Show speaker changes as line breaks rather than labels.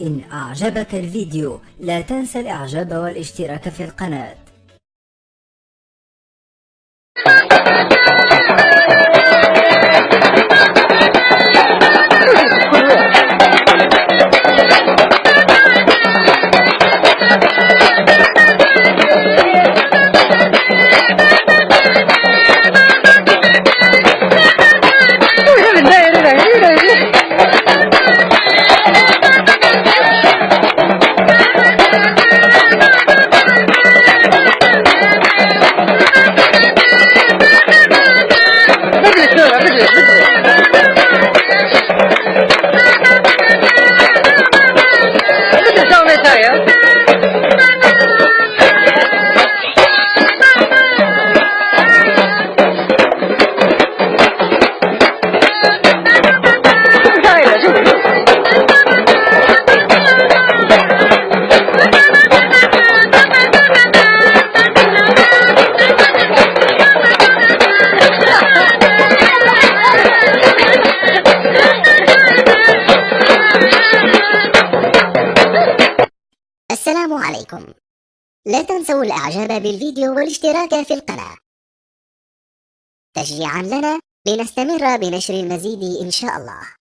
إن أعجبك الفيديو لا تنسى الإعجاب والاشتراك في القناة.
السلام عليكم. لا تنسوا الإعجاب بالفيديو والاشتراك في القناة تشجيعا لنا لنستمر بنشر المزيد إن شاء الله.